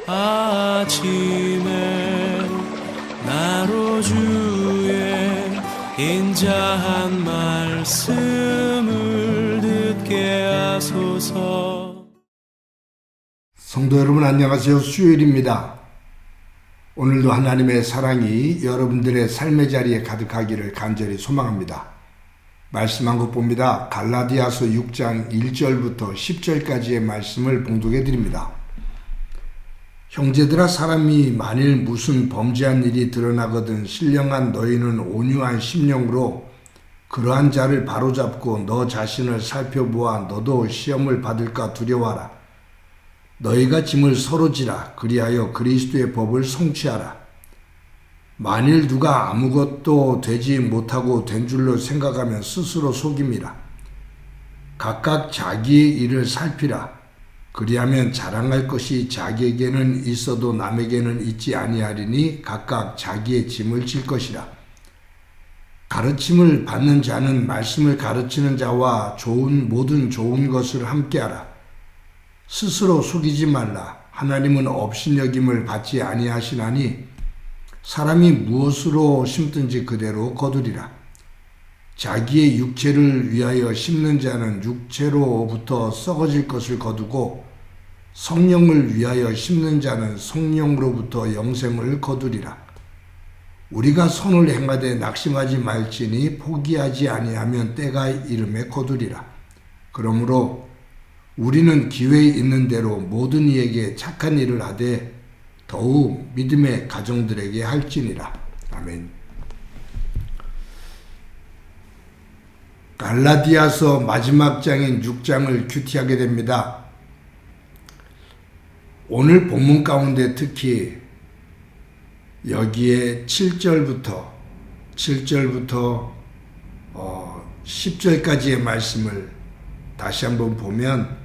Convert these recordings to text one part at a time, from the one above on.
아침에 나로 주의 인자한 말씀을 듣게 하소서. 성도 여러분 안녕하세요. 수요일입니다. 오늘도 하나님의 사랑이 여러분들의 삶의 자리에 가득하기를 간절히 소망합니다. 말씀 한 것 봅니다. 갈라디아서 6장 1절부터 10절까지의 말씀을 봉독해 드립니다. 형제들아, 사람이 만일 무슨 범죄한 일이 드러나거든 신령한 너희는 온유한 심령으로 그러한 자를 바로잡고 너 자신을 살펴보아 너도 시험을 받을까 두려워하라. 너희가 짐을 서로 지라. 그리하여 그리스도의 법을 성취하라. 만일 누가 아무것도 되지 못하고 된 줄로 생각하면 스스로 속임이라. 각각 자기의 일을 살피라. 그리하면 자랑할 것이 자기에게는 있어도 남에게는 있지 아니하리니 각각 자기의 짐을 질 것이라. 가르침을 받는 자는 말씀을 가르치는 자와 모든 좋은 것을 함께하라. 스스로 속이지 말라. 하나님은 업신여김을 받지 아니하시나니 사람이 무엇으로 심든지 그대로 거두리라. 자기의 육체를 위하여 심는 자는 육체로부터 썩어질 것을 거두고 성령을 위하여 심는 자는 성령으로부터 영생을 거두리라. 우리가 선을 행하되 낙심하지 말지니 포기하지 아니하면 때가 이름에 거두리라. 그러므로 우리는 기회에 있는 대로 모든 이에게 착한 일을 하되 더욱 믿음의 가정들에게 할지니라. 아멘. 갈라디아서 마지막 장인 6장을 큐티하게 됩니다. 오늘 본문 가운데 특히 여기에 7절부터 10절까지의 말씀을 다시 한번 보면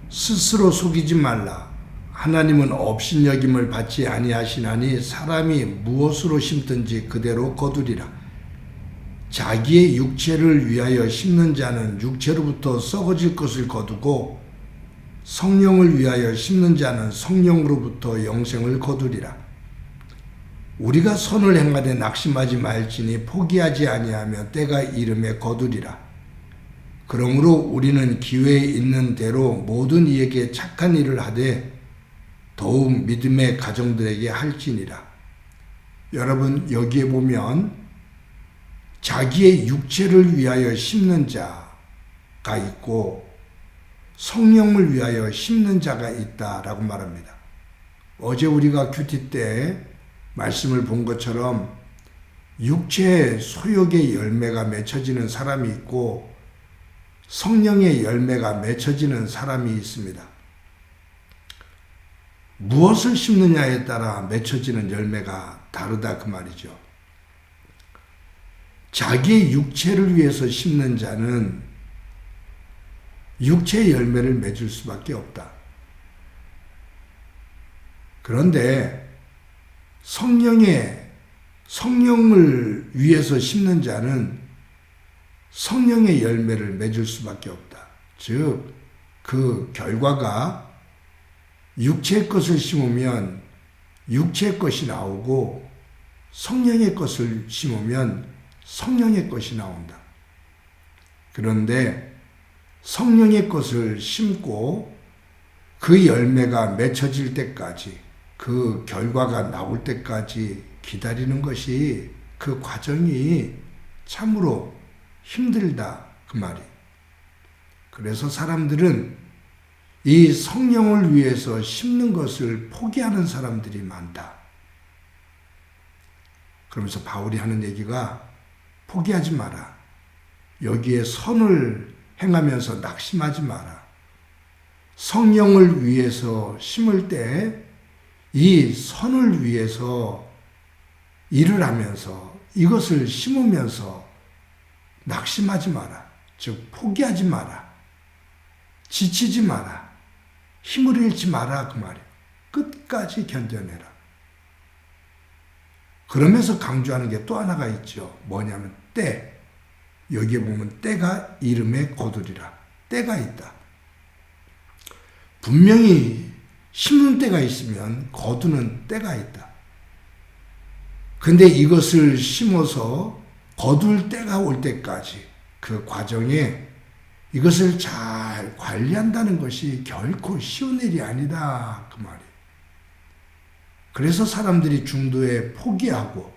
스스로 속이지 말라. 하나님은 업신여김을 받지 아니하시나니 사람이 무엇으로 심든지 그대로 거두리라. 자기의 육체를 위하여 심는 자는 육체로부터 썩어질 것을 거두고 성령을 위하여 심는 자는 성령으로부터 영생을 거두리라. 우리가 선을 행하되 낙심하지 말지니 포기하지 아니하면 때가 이름에 거두리라. 그러므로 우리는 기회에 있는 대로 모든 이에게 착한 일을 하되 더욱 믿음의 가정들에게 할지니라. 여러분, 여기에 보면 자기의 육체를 위하여 심는 자가 있고 성령을 위하여 심는 자가 있다라고 말합니다. 어제 우리가 큐티 때 말씀을 본 것처럼 육체의 소욕의 열매가 맺혀지는 사람이 있고 성령의 열매가 맺혀지는 사람이 있습니다. 무엇을 심느냐에 따라 맺혀지는 열매가 다르다 그 말이죠. 자기의 육체를 위해서 심는 자는 육체의 열매를 맺을 수밖에 없다. 그런데 성령을 위해서 심는 자는 성령의 열매를 맺을 수밖에 없다. 즉, 그 결과가 육체의 것을 심으면 육체의 것이 나오고 성령의 것을 심으면 성령의 것이 나온다. 그런데 성령의 것을 심고 그 열매가 맺혀질 때까지, 그 결과가 나올 때까지 기다리는 것이, 그 과정이 참으로 힘들다 그 말이. 그래서 사람들은 이 성령을 위해서 심는 것을 포기하는 사람들이 많다. 그러면서 바울이 하는 얘기가 포기하지 마라. 여기에 선을 행하면서 낙심하지 마라. 성령을 위해서 심을 때 이 선을 위해서 일을 하면서 이것을 심으면서 낙심하지 마라. 즉 포기하지 마라. 지치지 마라. 힘을 잃지 마라 그 말이에요. 끝까지 견뎌내라. 그러면서 강조하는 게 또 하나가 있죠. 뭐냐면 때. 여기에 보면 때가 이름에 거두리라. 때가 있다. 분명히 심는 때가 있으면 거두는 때가 있다. 근데 이것을 심어서 거둘 때가 올 때까지 그 과정에 이것을 잘 관리한다는 것이 결코 쉬운 일이 아니다. 그 말이에요. 그래서 사람들이 중도에 포기하고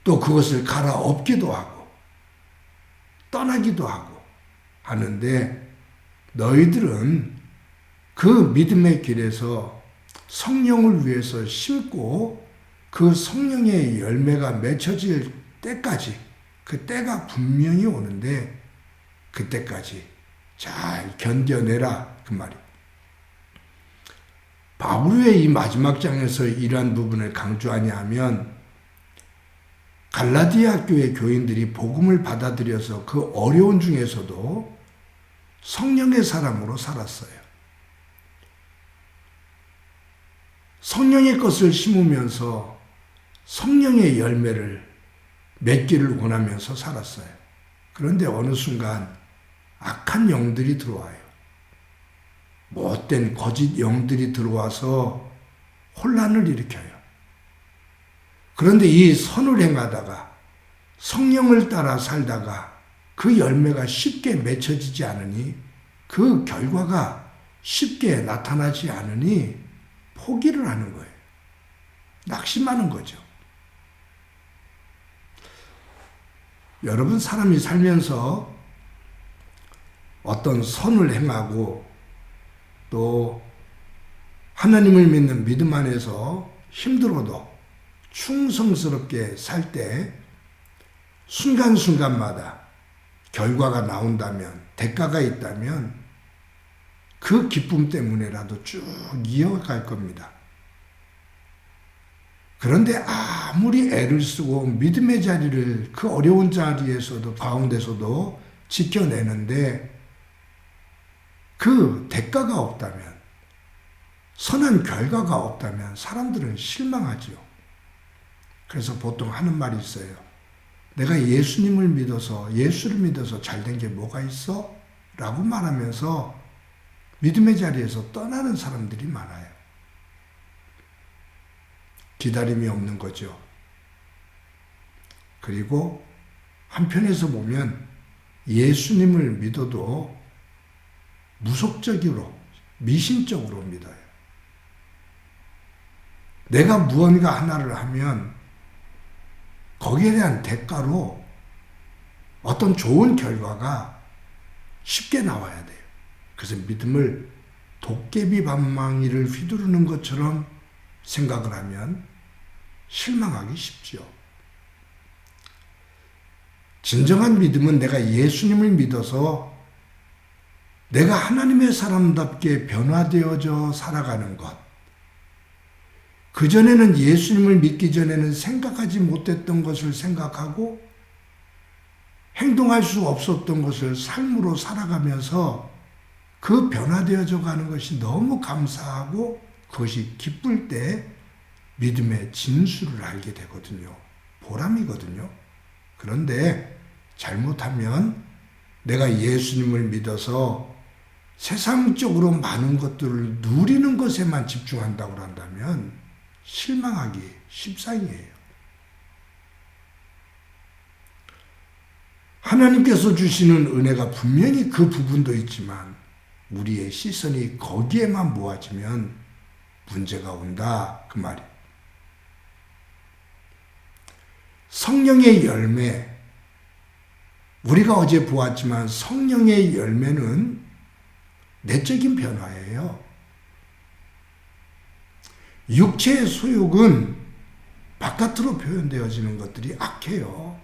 또 그것을 갈아엎기도 하고 떠나기도 하고 하는데, 너희들은 그 믿음의 길에서 성령을 위해서 심고 그 성령의 열매가 맺혀질 때까지, 그 때가 분명히 오는데 그때까지 잘 견뎌내라 그 말이에요. 바울이 왜 이 마지막 장에서 이러한 부분을 강조하냐 하면, 갈라디아 교회 교인들이 복음을 받아들여서 그 어려운 중에서도 성령의 사람으로 살았어요. 성령의 것을 심으면서 성령의 열매를 맺기를 원하면서 살았어요. 그런데 어느 순간 악한 영들이 들어와요. 못된 거짓 영들이 들어와서 혼란을 일으켜요. 그런데 이 선을 행하다가 성령을 따라 살다가 그 열매가 쉽게 맺혀지지 않으니, 그 결과가 쉽게 나타나지 않으니 포기를 하는 거예요. 낙심하는 거죠. 여러분, 사람이 살면서 어떤 선을 행하고 또 하나님을 믿는 믿음 안에서 힘들어도 충성스럽게 살 때 순간순간마다 결과가 나온다면, 대가가 있다면 그 기쁨 때문에라도 쭉 이어갈 겁니다. 그런데 아무리 애를 쓰고 믿음의 자리를 그 어려운 자리에서도 가운데서도 지켜내는데 그 대가가 없다면, 선한 결과가 없다면 사람들은 실망하지요. 그래서 보통 하는 말이 있어요. 내가 예수님을 믿어서, 예수를 믿어서 잘된 게 뭐가 있어? 라고 말하면서 믿음의 자리에서 떠나는 사람들이 많아요. 기다림이 없는 거죠. 그리고 한편에서 보면 예수님을 믿어도 무속적으로, 미신적으로 믿어요. 내가 무언가 하나를 하면 거기에 대한 대가로 어떤 좋은 결과가 쉽게 나와야 돼요. 그래서 믿음을 도깨비 방망이를 휘두르는 것처럼 생각을 하면 실망하기 쉽죠. 진정한 믿음은 내가 예수님을 믿어서 내가 하나님의 사람답게 변화되어져 살아가는 것. 그전에는 예수님을 믿기 전에는 생각하지 못했던 것을 생각하고 행동할 수 없었던 것을 삶으로 살아가면서 그 변화되어져 가는 것이 너무 감사하고 그것이 기쁠 때 믿음의 진수를 알게 되거든요. 보람이거든요. 그런데 잘못하면 내가 예수님을 믿어서 세상적으로 많은 것들을 누리는 것에만 집중한다고 한다면 실망하기 십상이에요. 하나님께서 주시는 은혜가 분명히 그 부분도 있지만 우리의 시선이 거기에만 모아지면 문제가 온다 그 말이에요. 성령의 열매, 우리가 어제 보았지만 성령의 열매는 내적인 변화예요. 육체의 소욕은 바깥으로 표현되어지는 것들이 악해요.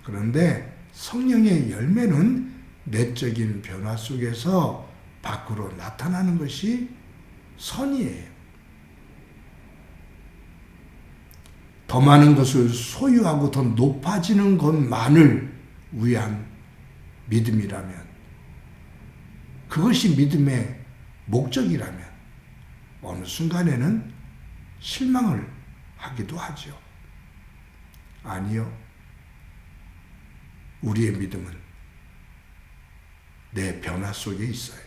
그런데 성령의 열매는 내적인 변화 속에서 밖으로 나타나는 것이 선이에요. 더 많은 것을 소유하고 더 높아지는 것만을 위한 믿음이라면, 그것이 믿음의 목적이라면 어느 순간에는 실망을 하기도 하죠. 아니요. 우리의 믿음은 내 변화 속에 있어요.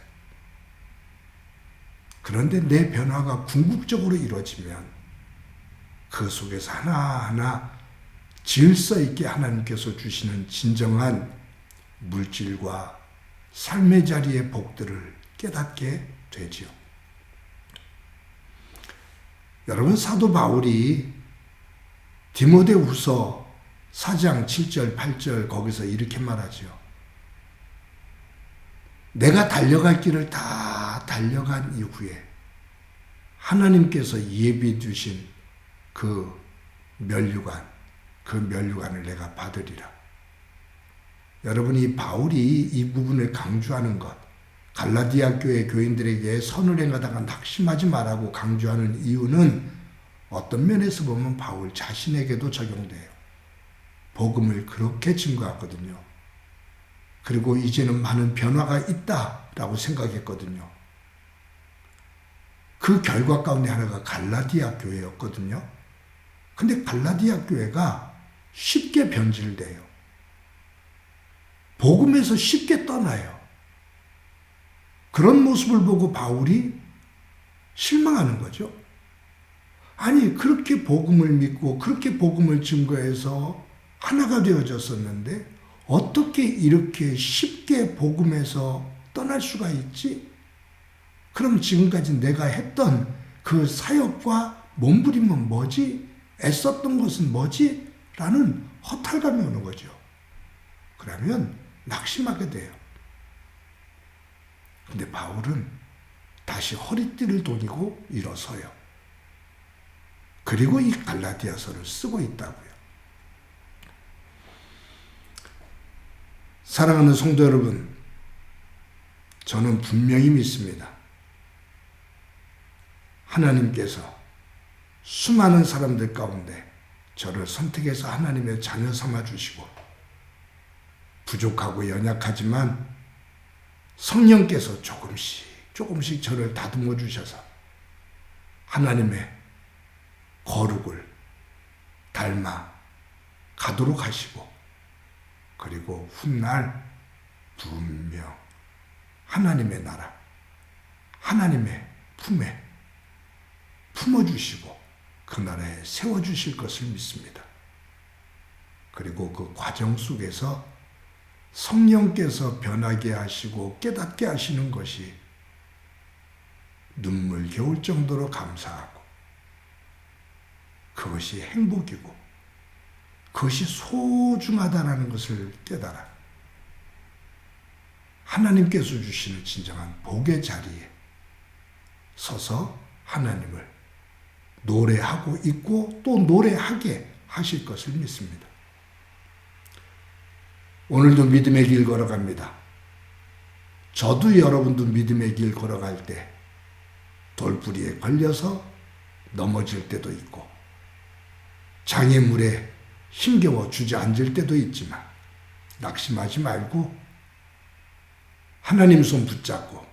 그런데 내 변화가 궁극적으로 이루어지면 그 속에서 하나하나 질서 있게 하나님께서 주시는 진정한 물질과 삶의 자리의 복들을 깨닫게 되지요. 여러분, 사도 바울이 디모데후서 4장 7절 8절 거기서 이렇게 말하죠. 내가 달려갈 길을 다 달려간 이후에 하나님께서 예비 두신 그 멸류관을 내가 받으리라. 여러분, 이 바울이 이 부분을 강조하는 것, 갈라디아 교회 교인들에게 선을 행하다가 낙심하지 말라고 강조하는 이유는 어떤 면에서 보면 바울 자신에게도 적용돼요. 복음을 그렇게 증거하거든요. 그리고 이제는 많은 변화가 있다라고 생각했거든요. 그 결과 가운데 하나가 갈라디아 교회였거든요. 근데 갈라디아 교회가 쉽게 변질돼요. 복음에서 쉽게 떠나요. 그런 모습을 보고 바울이 실망하는 거죠. 아니, 그렇게 복음을 믿고 그렇게 복음을 증거해서 하나가 되어졌었는데 어떻게 이렇게 쉽게 복음에서 떠날 수가 있지? 그럼 지금까지 내가 했던 그 사역과 몸부림은 뭐지? 애썼던 것은 뭐지? 라는 허탈감이 오는 거죠. 그러면 낙심하게 돼요. 근데 바울은 다시 허리띠를 돌리고 일어서요. 그리고 이 갈라디아서를 쓰고 있다고요. 사랑하는 성도 여러분, 저는 분명히 믿습니다. 하나님께서 수많은 사람들 가운데 저를 선택해서 하나님의 자녀 삼아 주시고, 부족하고 연약하지만 성령께서 조금씩 저를 다듬어 주셔서 하나님의 거룩을 닮아 가도록 하시고, 그리고 훗날 분명 하나님의 나라, 하나님의 품에 품어주시고 그 나라에 세워주실 것을 믿습니다. 그리고 그 과정 속에서 성령께서 변하게 하시고 깨닫게 하시는 것이 눈물겨울 정도로 감사하고, 그것이 행복이고 그것이 소중하다는 것을 깨달아 하나님께서 주시는 진정한 복의 자리에 서서 하나님을 노래하고 있고 또 노래하게 하실 것을 믿습니다. 오늘도 믿음의 길 걸어갑니다. 저도 여러분도 믿음의 길 걸어갈 때 돌부리에 걸려서 넘어질 때도 있고, 장애물에 힘겨워 주저앉을 때도 있지만 낙심하지 말고 하나님 손 붙잡고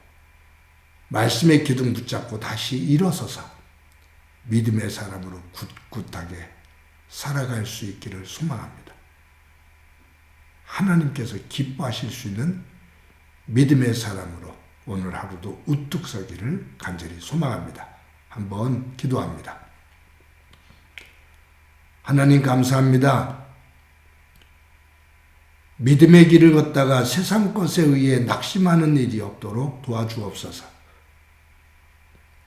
말씀의 기둥 붙잡고 다시 일어서서 믿음의 사람으로 굳굳하게 살아갈 수 있기를 소망합니다. 하나님께서 기뻐하실 수 있는 믿음의 사람으로 오늘 하루도 우뚝 서기를 간절히 소망합니다. 한번 기도합니다. 하나님, 감사합니다. 믿음의 길을 걷다가 세상 것에 의해 낙심하는 일이 없도록 도와주옵소서.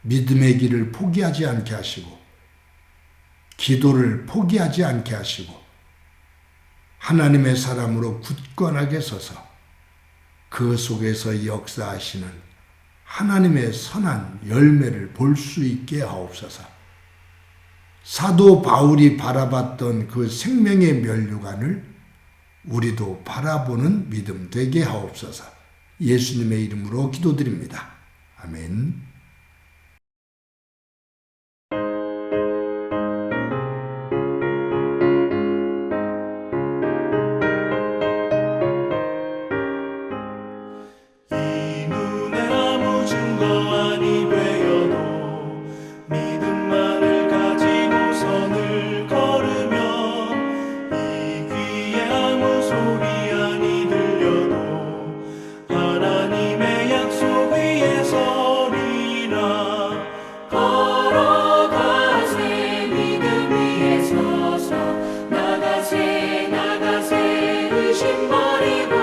믿음의 길을 포기하지 않게 하시고, 기도를 포기하지 않게 하시고, 하나님의 사람으로 굳건하게 서서 그 속에서 역사하시는 하나님의 선한 열매를 볼 수 있게 하옵소서. 사도 바울이 바라봤던 그 생명의 면류관을 우리도 바라보는 믿음 되게 하옵소서. 예수님의 이름으로 기도드립니다. 아멘. 소리 하리라